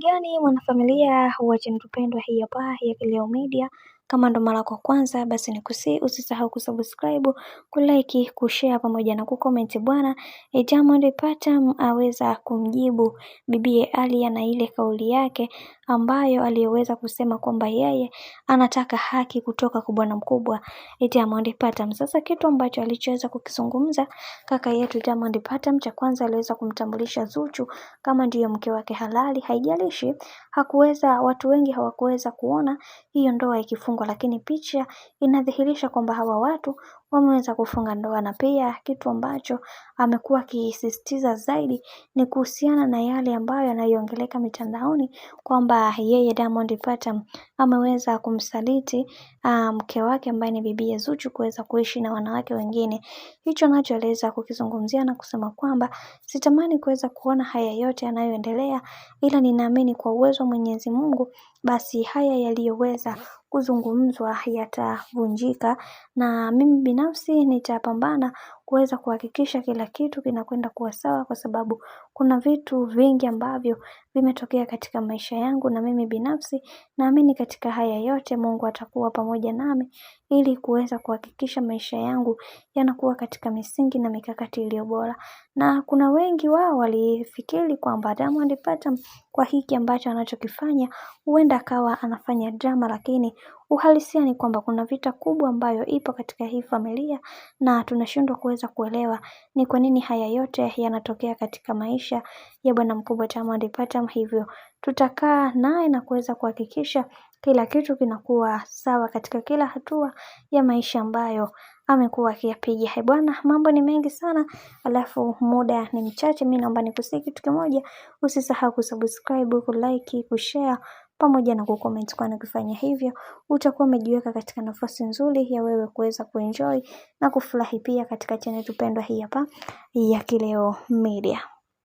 Gani mwanafamilia wa channel tupendwa hii hapa ya Kileo Media. Kama ndo mara kwa kwanza basi usisahau kusubscribe, kulike, kushare pamoja na kucomment bwana. Diamond Platnumz aweza kumjibu bibie Aaliyah na ile kauli yake ambayo aliyeweza kusema kwamba yeye anataka haki kutoka kwa bwana mkubwa Diamond Platnumz. Sasa kitu ambacho alichoweza kukizungumza kaka yetu Diamond Platnumz, cha kwanza aliweza kumtambulisha Zuchu kama ndiyo mke wake halali. Haijalishi watu wengi hawakuweza kuona hiyo ndoa ikifungwa, lakini picha inadhihirisha kwamba hawa watu wameweza kufunga ndoa. Na pia kitu ambacho amekuwa akisisitiza zaidi ni kuhusiana na yale ambayo yanayoongeleka mitandaoni kwamba yeye Diamond Platnumz ameweza kumsaliti mke wake ambaye ni bibi Zuchu kuweza kuishi na wanawake wengine. Hicho nacho aliweza kukizungumzia na kusema kwamba sitamani kuweza kuona haya yote yanayoendelea, ila ninaamini kwa uwezo wa Mwenyezi Mungu basi haya yaliyoweza kuzungumzwa yatavunjika, na mimi binafsi nitapambana kuweza kuhakikisha kila kitu kinakwenda kuwa sawa, kwa sababu kuna vitu vingi ambavyo vimetokea katika maisha yangu, na mimi binafsi naamini katika haya yote Mungu atakuwa pamoja nami ili kuweza kuhakikisha maisha yangu yanakuwa katika misingi na mikakati iliyo bora. Na kuna wengi wao walifikiri kwamba Diamond Platnumz kwa hiki ambacho anachokifanya huenda akawa anafanya drama, lakini uhalisia ni kwamba kuna vita kubwa ambayo ipo katika hii familia, na tunashindwa kuweza kuelewa ni kwa nini haya yote yanatokea katika maisha ya bwana mkubwa Diamond Platnumz. Hivyo tutakaa naye na kuweza kuhakikisha kila kitu kinakuwa sawa katika kila hatua ya maisha ambayo amekuwa akiyapiga. Bwana, mambo ni mengi sana, alafu muda ni mchache. Mimi naomba nikusihi kitu kimoja, usisahau kusubscribe, kulike, kushare pamoja na kucomment, kwani ukifanya hivyo utakuwa umejiweka katika nafasi nzuri ya wewe kuweza kuenjoy na kufurahi pia katika channel tupendwa hii hapa ya Kileo Media.